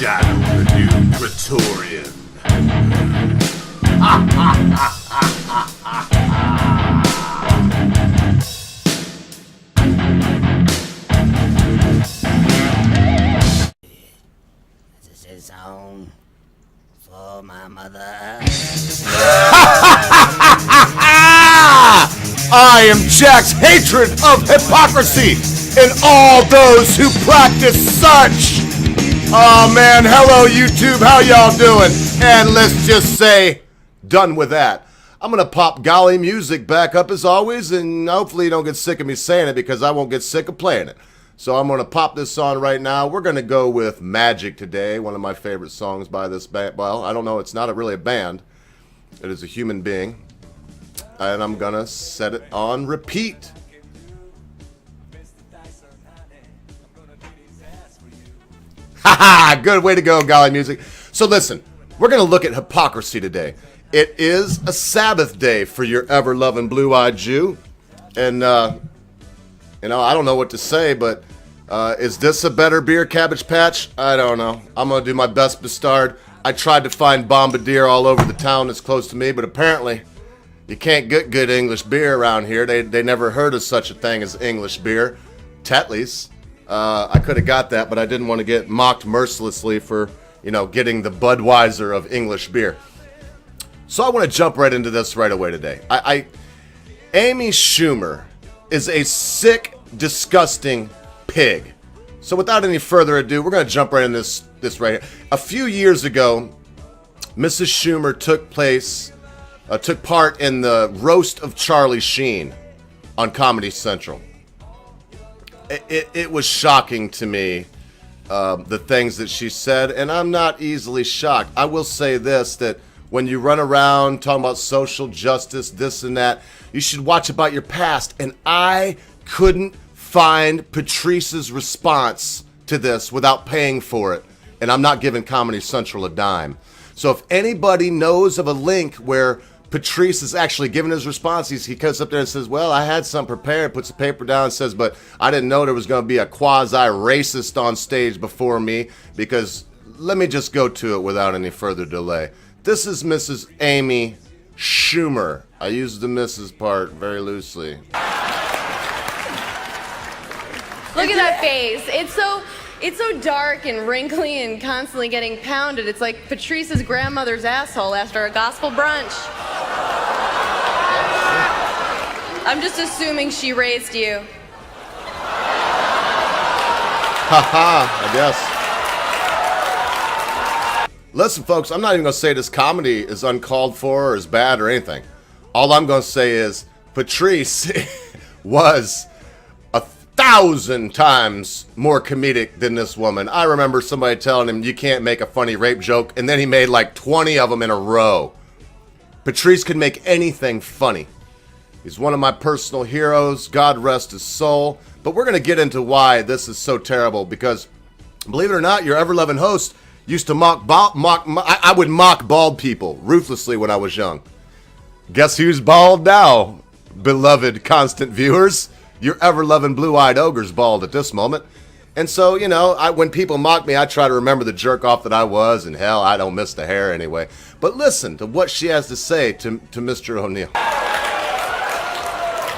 Shadow the new Praetorian. This is home for my mother. I am Jack's hatred of hypocrisy and all those who practice such. Oh man, hello YouTube, how y'all doing? And let's just say, done with that. I'm gonna pop golly music back up as always, and hopefully you don't get sick of me saying it because I won't get sick of playing it. So I'm gonna pop this on right now. We're gonna go with Magic today, one of my favorite songs by this band. Well, I don't know, it's not really a band. It is a human being. And I'm gonna set it on repeat. Haha, good way to go, golly music. So listen, we're gonna look at hypocrisy today. It is a Sabbath day for your ever-loving blue-eyed Jew. And, you know, I don't know what to say, but is this a better beer, Cabbage Patch? I don't know. I'm gonna do my best bastard. I tried to find Bombardier all over the town that's close to me, but apparently you can't get good English beer around here. They never heard of such a thing as English beer. Tetley's. I could have got that, but I didn't want to get mocked mercilessly for, you know, getting the Budweiser of English beer. So I want to jump right into this right away today. Amy Schumer is a sick, disgusting pig. So without any further ado, we're going to jump right in this right here. A few years ago, Mrs. Schumer took part in the roast of Charlie Sheen on Comedy Central. It was shocking to me, the things that she said, and I'm not easily shocked. I will say this, that when you run around talking about social justice, this and that, you should watch about your past, and I couldn't find Patrice's response to this without paying for it, and I'm not giving Comedy Central a dime. So if anybody knows of a link where Patrice is actually giving his response, he comes up there and says, well, I had some prepared, puts the paper down and says, but I didn't know there was going to be a quasi-racist on stage before me, because let me just go to it without any further delay. This is Mrs. Amy Schumer. I use the Mrs. part very loosely. Look at that face. It's so dark and wrinkly and constantly getting pounded. It's like Patrice's grandmother's asshole after a gospel brunch. I'm just assuming she raised you. Haha, I guess. Listen, folks, I'm not even going to say this comedy is uncalled for or is bad or anything. All I'm going to say is Patrice was 1,000 times more comedic than this woman. I remember somebody telling him you can't make a funny rape joke, and then he made like 20 of them in a row. Patrice could make anything funny. He's one of my personal heroes, God rest his soul. But we're going to get into why this is so terrible, because believe it or not, your ever-loving host used to I would mock bald people ruthlessly when I was young. Guess who's bald now, beloved constant viewers? Your ever-loving blue-eyed ogre's bald at this moment. And so, you know, when people mock me, I try to remember the jerk-off that I was, and hell, I don't miss the hair anyway. But listen to what she has to say to Mr. O'Neal.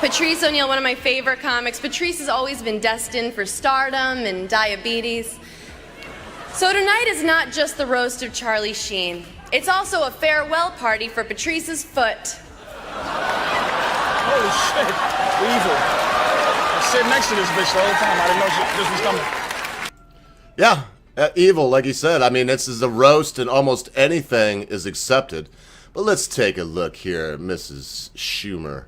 Patrice O'Neal, one of my favorite comics. Patrice has always been destined for stardom and diabetes. So tonight is not just the roast of Charlie Sheen. It's also a farewell party for Patrice's foot. Holy shit, evil. I sit next to this bitch the whole time. I didn't know this was coming. Yeah, evil, like he said. I mean, this is a roast and almost anything is accepted. But let's take a look here, Mrs. Schumer.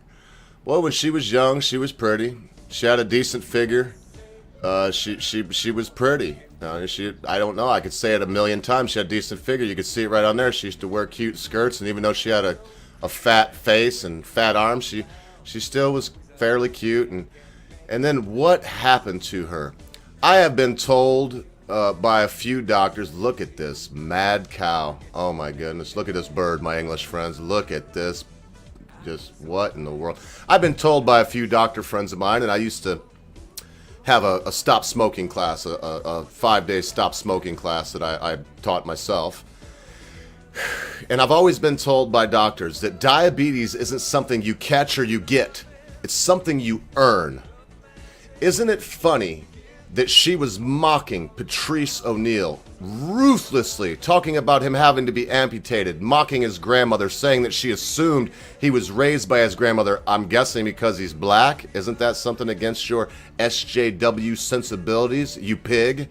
Well, when she was young, she was pretty. She had a decent figure. She was pretty. I don't know, I could say it a million times. She had a decent figure. You could see it right on there. She used to wear cute skirts, and even though she had a fat face and fat arms, she still was fairly cute. And then what happened to her? I have been told by a few doctors, look at this mad cow. Oh my goodness, look at this bird, my English friends. Look at this. Just what in the world? I've been told by a few doctor friends of mine, and I used to have a stop smoking class, a 5-day stop smoking class that I taught myself. And I've always been told by doctors that diabetes isn't something you catch or you get. It's something you earn. Isn't it funny that she was mocking Patrice O'Neal ruthlessly, talking about him having to be amputated, mocking his grandmother, saying that she assumed he was raised by his grandmother, I'm guessing because he's black? Isn't that something against your SJW sensibilities, you pig?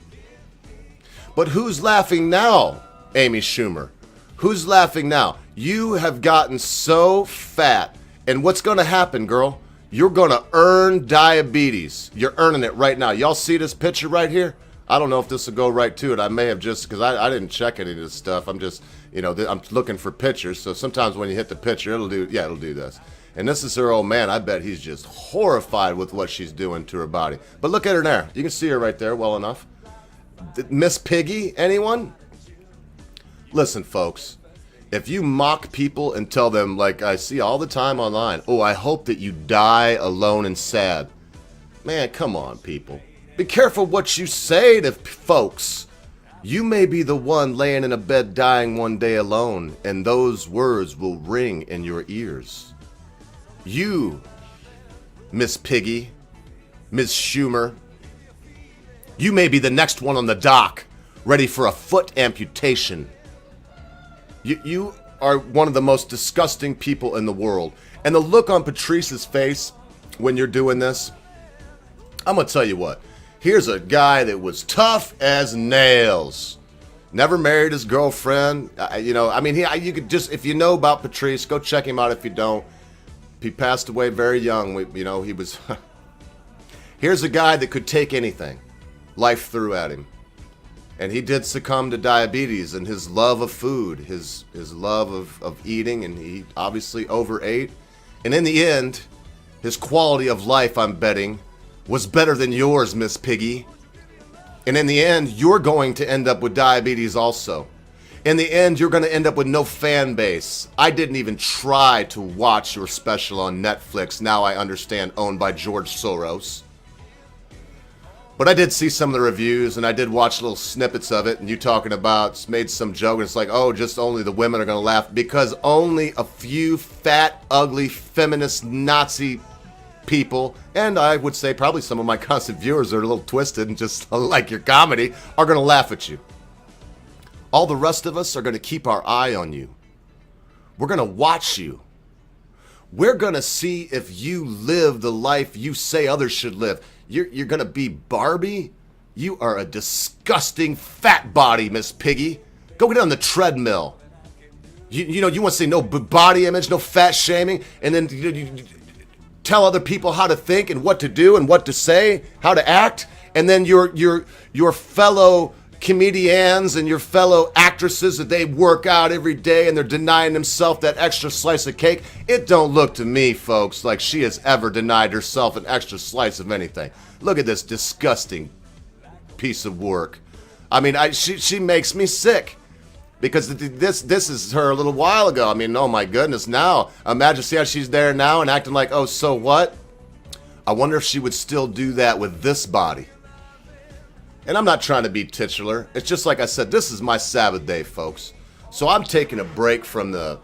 But who's laughing now, Amy Schumer? Who's laughing now? You have gotten so fat, and what's going to happen, girl? You're going to earn diabetes. You're earning it right now. Y'all see this picture right here? I don't know if this will go right to it. I may have just, because I didn't check any of this stuff. I'm just, I'm looking for pictures. So sometimes when you hit the picture, it'll do this. And this is her old man. I bet he's just horrified with what she's doing to her body. But look at her there. You can see her right there well enough. Miss Piggy, anyone? Listen, folks, if you mock people and tell them, like I see all the time online, oh, I hope that you die alone and sad. Man, come on, people. Be careful what you say to folks. You may be the one laying in a bed dying one day alone, and those words will ring in your ears. You, Miss Piggy, Ms. Schumer, you may be the next one on the dock, ready for a foot amputation. You are one of the most disgusting people in the world. And the look on Patrice's face when you're doing this, I'm going to tell you what. Here's a guy that was tough as nails. Never married his girlfriend. You could just, if you know about Patrice, go check him out if you don't. He passed away very young. He was... Here's a guy that could take anything life threw at him. And he did succumb to diabetes and his love of food, his love of eating, and he obviously overate. And in the end, his quality of life, I'm betting, was better than yours, Miss Piggy. And in the end, you're going to end up with diabetes also. In the end, you're going to end up with no fan base. I didn't even try to watch your special on Netflix, now I understand, owned by George Soros. But I did see some of the reviews, and I did watch little snippets of it, and you talking about, made some joke, and it's like, oh, just only the women are going to laugh, because only a few fat, ugly, feminist, Nazi people, and I would say probably some of my constant viewers are a little twisted and just like your comedy, are going to laugh at you. All the rest of us are going to keep our eye on you. We're going to watch you. We're going to see if you live the life you say others should live. You're going to be Barbie? You are a disgusting fat body, Miss Piggy. Go get on the treadmill. You want to say no body image, no fat shaming, and then you tell other people how to think and what to do and what to say, how to act, and then your fellow comedians and your fellow actresses that they work out every day and they're denying themselves that extra slice of cake. It don't look to me, folks, like she has ever denied herself an extra slice of anything. Look at this disgusting piece of work. I mean, she makes me sick because this is her a little while ago. I mean, oh my goodness, now imagine see how she's there now and acting like, oh, so what? I wonder if she would still do that with this body. And I'm not trying to be titular. It's just like I said, this is my Sabbath day, folks. So I'm taking a break from the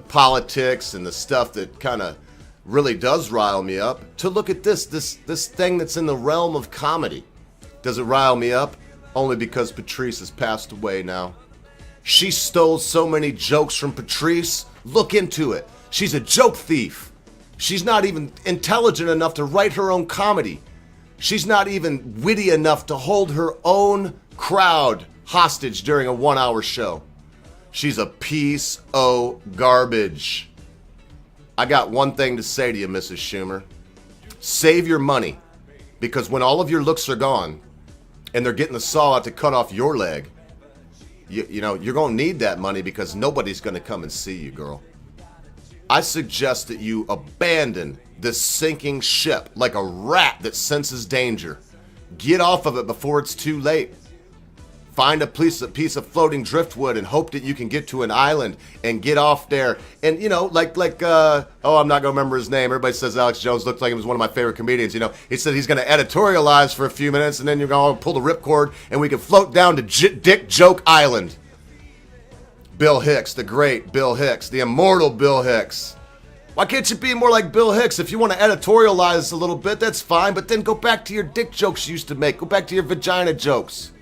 politics and the stuff that kind of really does rile me up to look at this thing that's in the realm of comedy. Does it rile me up? Only because Patrice has passed away now. She stole so many jokes from Patrice. Look into it. She's a joke thief. She's not even intelligent enough to write her own comedy. She's not even witty enough to hold her own crowd hostage during a 1-hour show. She's a piece of garbage. I got one thing to say to you, Mrs. Schumer. Save your money, because when all of your looks are gone and they're getting the saw out to cut off your leg, you know, you're going to need that money because nobody's going to come and see you, girl. I suggest that you abandon this sinking ship like a rat that senses danger. Get off of it before it's too late. find a piece of floating driftwood and hope that you can get to an island and get off there. And, you know, I'm not going to remember his name. Everybody says Alex Jones looks like he was one of my favorite comedians. You know, he said he's going to editorialize for a few minutes and then you're going to pull the ripcord and we can float down to Dick Joke Island. Bill Hicks, the great Bill Hicks, the immortal Bill Hicks. Why can't you be more like Bill Hicks? If you want to editorialize a little bit, that's fine, but then go back to your dick jokes you used to make. Go back to your vagina jokes.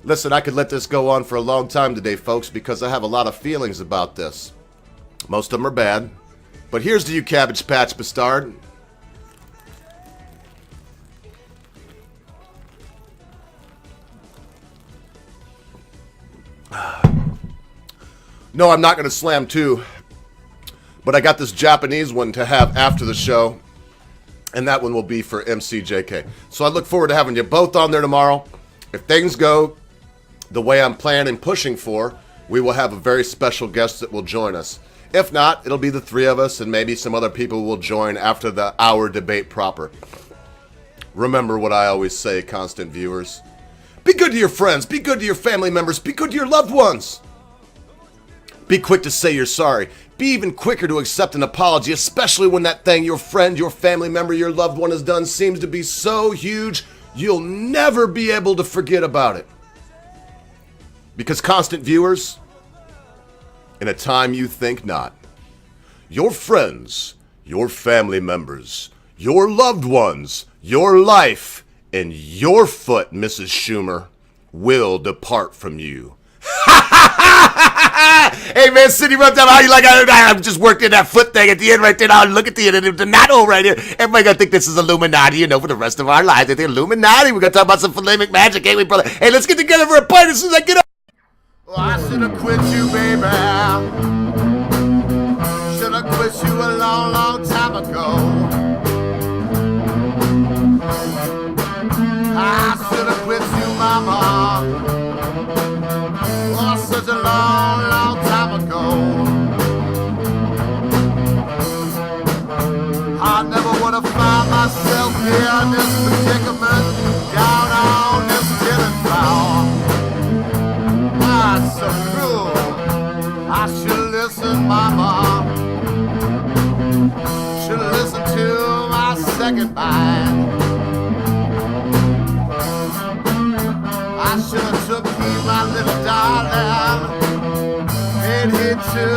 Listen, I could let this go on for a long time today, folks, because I have a lot of feelings about this. Most of them are bad. But here's to you, Cabbage Patch Bastard. No, I'm not going to slam two. But I got this Japanese one to have after the show. And that one will be for MCJK. So I look forward to having you both on there tomorrow. If things go the way I'm planning and pushing for, we will have a very special guest that will join us. If not, it'll be the three of us and maybe some other people will join after the hour debate proper. Remember what I always say, constant viewers. Be good to your friends. Be good to your family members. Be good to your loved ones. Be quick to say you're sorry. Be even quicker to accept an apology, especially when that thing your friend, your family member, your loved one has done seems to be so huge, you'll never be able to forget about it. Because, constant viewers, in a time you think not, your friends, your family members, your loved ones, your life, and your foot, Mrs. Schumer, will depart from you. Hey man, Cindy rubbed up. How you like? I just worked in that foot thing at the end right there. Now look at the end of the knot hole right here. Everybody gonna think this is Illuminati, you know, for the rest of our lives. They're Illuminati. We're gonna talk about some philemic magic, ain't we, brother? Hey, let's get together for a pint as soon as I get up. Well, I should have quit you, baby. Should have quit you a long, long time ago. I should have quit you, mama. Such a long, long time ago. I never would have found myself here in this predicament, down on this killing floor. Ah, so cruel. I should listen, mama. Should listen to my second mind. I should have took you, my little darling, and hit you